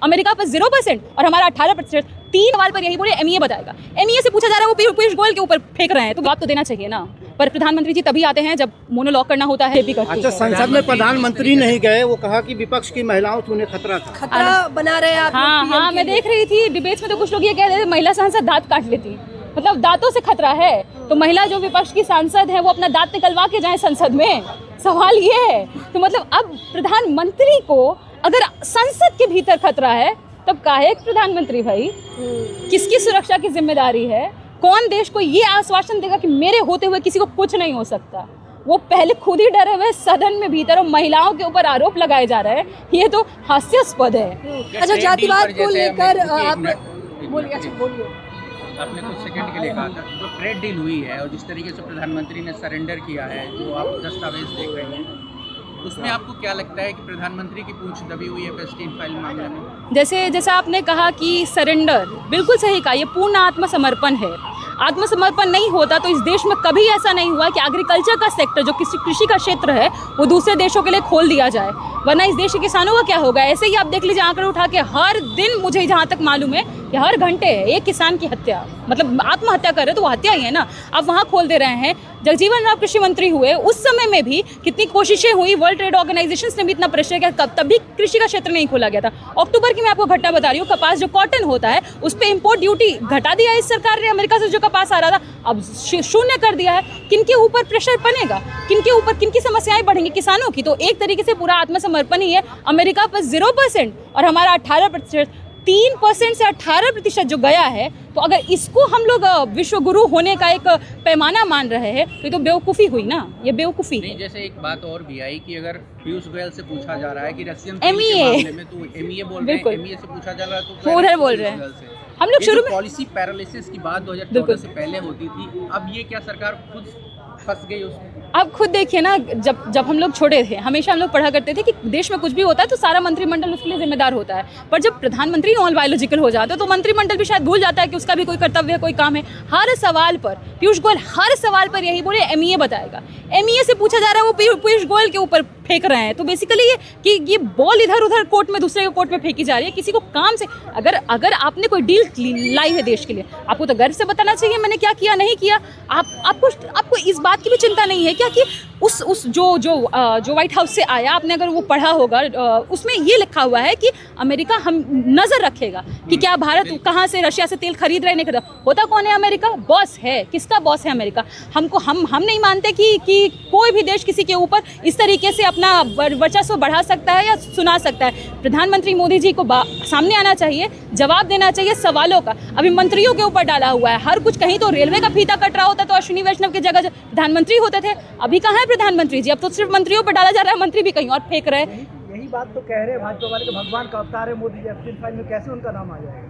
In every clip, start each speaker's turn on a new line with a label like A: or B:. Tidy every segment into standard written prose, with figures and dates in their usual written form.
A: America पर 0% और हमारा 18%। 3 सवाल पर यही बोले एमईए बताएगा। एमईए से पूछा जा रहा है वो पीयूष गोयल के ऊपर फेंक रहे हैं, तो जवाब तो देना चाहिए ना। पर प्रधानमंत्री जी तभी आते हैं जब मोनोलॉग करना होता है।
B: अच्छा, संसद में प्रधानमंत्री नहीं गए, वो कहा कि विपक्ष की महिलाओं से उन्हें खतरा था।
C: खतरा बना रहे हैं आप।
A: हाँ, मैं देख रही थी डिबेट्स में तो कुछ लोग ये कह रहे थे महिला सांसद दांत काट लेती, मतलब दांतों से खतरा है। तो महिला जो विपक्ष की सांसद है वो अपना दांत निकलवा के जाए संसद में, सवाल ये है। तो मतलब अब प्रधानमंत्री को अगर संसद के भीतर खतरा है तब काहे प्रधानमंत्री भाई? किसकी सुरक्षा की जिम्मेदारी है? कौन देश को ये आश्वासन देगा कि मेरे होते हुए किसी को कुछ नहीं हो सकता? वो पहले खुद ही डरे हुए सदन में भीतर और महिलाओं के ऊपर आरोप लगाए जा रहे हैं, ये तो हास्यास्पद है।
C: अच्छा, जातिवाद को लेकर आप बोलिए।
D: आपने कुछ सेकंड के लिए कहा था जो ट्रेड डील हुई है और जिस तरीके से प्रधानमंत्री ने सरेंडर किया है, जो आप दस्तावेज देख रहे हैं, उसमें आपको क्या लगता है कि प्रधानमंत्री की पूंछ दबी हुई है वेस्टीन फाइल मामले में?
A: जैसा आपने कहा कि सरेंडर, बिल्कुल सही कहा, ये पूर्ण आत्मसमर्पण है। आत्मसमर्पण नहीं होता तो इस देश में कभी ऐसा नहीं हुआ कि एग्रीकल्चर का सेक्टर जो कृषि का क्षेत्र है वो दूसरे देशों के लिए खोल दिया जाए, वरना इस देश के किसानों का क्या होगा? ऐसे ही आप देख लीजिए आंकड़े उठा के, हर दिन मुझे जहाँ तक मालूम है कि हर घंटे एक किसान की हत्या, मतलब आत्महत्या कर रहे तो वो हत्या ही है ना। आप वहाँ खोल दे रहे हैं। जगजीवन राम कृषि मंत्री हुए उस समय में भी कितनी कोशिशें हुई, वर्ल्ड ट्रेड ऑर्गेनाइजेशन ने भी इतना प्रेशर किया, तब भी कृषि का क्षेत्र नहीं खोला गया था। अक्टूबर की मैं आपको घटना बता रही हूँ, कपास जो कॉटन होता है उस पर इम्पोर्ट ड्यूटी घटा दिया इस सरकार ने। अमेरिका से जो कपास आ रहा था अब शून्य कर दिया है। किनके ऊपर प्रेशर बनेगा? किनके ऊपर किनकी समस्याएं बढ़ेंगी? किसानों की। तो एक तरीके से पूरा आत्मसमर्पण ही है। अमेरिका पर 0% और हमारा 18%, 3% से 18% जो गया है, तो अगर इसको हम लोग विश्व गुरु होने का एक पैमाना मान रहे हैं तो ये तो बेवकूफ़ी हुई ना, ये बेवकूफ़ी है।
D: जैसे एक बात और भी आई कि अगर पीयूष गोयल से पूछा जा रहा है कि रशियन
A: एमईए
D: मामले में, तो एमईए बोल रहे हैं, एमईए से पूछा जा रहा है तो
A: उधर बोल रहे हैं। हम लोग शुरू में
D: पॉलिसी पैरालिसिस की बात 2014 से पहले होती थी, अब ये क्या सरकार खुद फंस गई उसमें?
A: आप खुद देखिए ना, जब हम लोग छोटे थे हमेशा हम लोग पढ़ा करते थे कि देश में कुछ भी होता है तो सारा मंत्रिमंडल उसके लिए जिम्मेदार होता है। पर जब प्रधानमंत्री नॉन बायोलॉजिकल हो जाता है तो मंत्रिमंडल भी शायद भूल जाता है कि उसका भी कोई कर्तव्य है, कोई काम है। हर सवाल पर पीयूष गोयल हर सवाल पर यही बोले एमईए बताएगा। एमईए से पूछा जा रहा है वो पीयूष गोयल के ऊपर फेंक रहे हैं। तो बेसिकली ये कि ये बॉल इधर उधर कोर्ट में दूसरे के कोर्ट में फेंकी जा रही है। किसी को काम से अगर आपने कोई डील लाई है देश के लिए, आपको तो गर्व से बताना चाहिए मैंने क्या किया नहीं किया। आपको इस बात की भी चिंता नहीं है क्या कि उस जो व्हाइट हाउस से आया, आपने अगर वो पढ़ा होगा, उसमें ये लिखा हुआ है कि अमेरिका हम नजर रखेगा कि क्या भारत कहाँ से रशिया से तेल खरीद रहे नहीं खरीद। होता कौन है अमेरिका? बॉस है। किसका बॉस है अमेरिका? हम नहीं मानते कि कोई भी देश किसी के ऊपर इस तरीके से अपना वर्चस्व बढ़ा सकता है या सुना सकता है। प्रधानमंत्री मोदी जी को सामने आना चाहिए, जवाब देना चाहिए सवालों का। अभी मंत्रियों के ऊपर डाला हुआ है हर कुछ। कहीं तो रेलवे का फीता कट रहा होता तो अश्विनी वैष्णव की जगह प्रधानमंत्री होते थे, अभी कहाँ है प्रधानमंत्री जी? अब तो सिर्फ मंत्रियों पर डाला जा रहा है, मंत्री भी कहीं और फेंक रहे हैं।
B: यही बात तो कह रहे हैं भाजपा वाले, भगवान का अवतार है मोदी जी, वेस्टीन फाइल में कैसे उनका नाम आ जाएगा?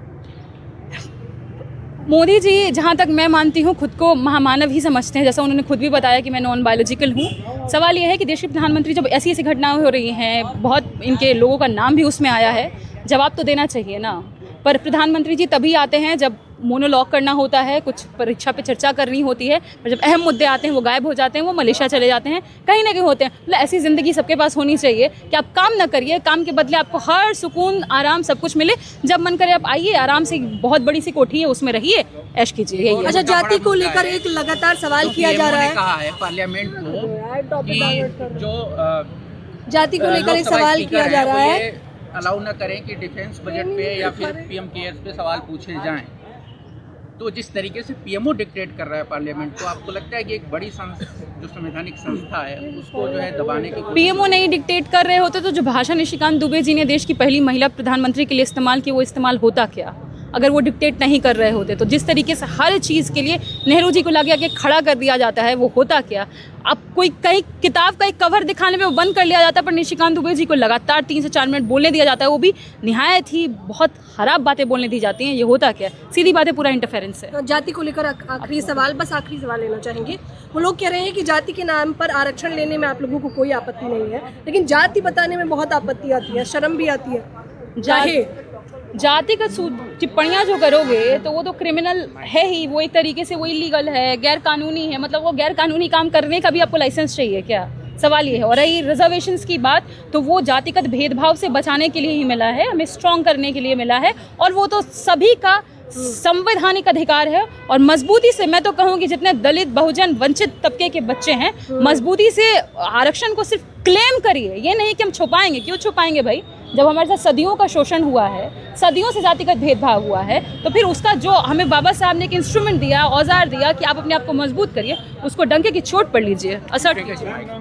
A: मोदी जी जहाँ तक मैं मानती हूँ खुद को महामानव ही समझते हैं, जैसा उन्होंने खुद भी बताया कि मैं नॉन बायोलॉजिकल हूँ। सवाल ये है कि देश के प्रधानमंत्री जब ऐसी ऐसी घटनाएं हो रही हैं, बहुत इनके लोगों का नाम भी उसमें आया है, जवाब तो देना चाहिए ना। पर प्रधानमंत्री जी तभी आते हैं जब मोनोलॉग करना होता है, कुछ परीक्षा पे चर्चा करनी होती है, पर जब अहम मुद्दे आते हैं वो गायब हो जाते हैं, वो मलेशिया चले जाते हैं, कहीं ना कहीं होते हैं। मतलब ऐसी ज़िंदगी सबके पास होनी चाहिए कि आप काम ना करिए, काम के बदले आपको हर सुकून आराम सब कुछ मिले। जब मन करे आप आइए, आराम से बहुत बड़ी सी कोठी है उसमें रहिए, ऐश कीजिए। यही है।
C: अच्छा, जाति को लेकर एक लगातार सवाल किया जा रहा है।
D: कहा है पार्लियामेंट को कि जो
C: जाति को लेकर एक सवाल किया जा रहा है,
D: अलाउ न करें कि डिफेंस बजट पे या फिर पीएम केयर्स पे सवाल पूछे जाएं। तो जिस तरीके से पीएमओ डिक्टेट कर रहा है पार्लियामेंट, तो आपको लगता है कि एक बड़ी जो संवैधानिक संस्था है उसको जो है दबाने की
A: पीएमओ नहीं डिक्टेट कर रहे होते तो जो भाषा निशिकांत दुबे जी ने देश की पहली महिला प्रधानमंत्री के लिए इस्तेमाल की, वो इस्तेमाल होता क्या अगर वो डिक्टेट नहीं कर रहे होते? तो जिस तरीके से हर चीज़ के लिए नेहरू जी को लगे कि खड़ा कर दिया जाता है, वो होता क्या? अब कोई कहीं किताब का एक कवर दिखाने में वो बंद कर लिया जाता है, पर निशिकांत दुबे जी को लगातार 3 से 4 मिनट बोलने दिया जाता है, वो भी निहायत ही बहुत खराब बातें बोलने दी जाती हैं। ये होता क्या? सीधी बातें, पूरा इंटरफेरेंस है।
C: जाति को लेकर आखिरी सवाल लेना चाहेंगे। वो लोग कह रहे हैं कि जाति के नाम पर आरक्षण लेने में आप लोगों को कोई आपत्ति नहीं है, लेकिन जाति बताने में बहुत आपत्ति आती है, शर्म भी आती है।
A: जाति का टिप्पणियाँ जो करोगे तो वो तो क्रिमिनल है ही, वो एक तरीके से वो इलीगल है, गैर कानूनी है। मतलब वो गैर कानूनी काम करने का भी आपको लाइसेंस चाहिए क्या? सवाल ये है। और रही रिजर्वेशंस की बात, तो वो जातिगत भेदभाव से बचाने के लिए ही मिला है, हमें स्ट्रॉन्ग करने के लिए मिला है, और वो तो सभी का संवैधानिक अधिकार है। और मजबूती से मैं तो कहूँगी जितने दलित, बहुजन, वंचित तबके के बच्चे हैं, मजबूती से आरक्षण को सिर्फ क्लेम करिए, ये नहीं कि हम छुपाएंगे। क्यों छुपाएंगे भाई? जब हमारे साथ सदियों का शोषण हुआ है, सदियों से जातिगत भेदभाव हुआ है, तो फिर उसका जो हमें बाबा साहब ने एक इंस्ट्रूमेंट दिया, औजार दिया कि आप अपने आप को मजबूत करिए, उसको डंके की चोट पर लीजिए, असर्ट कीजिए।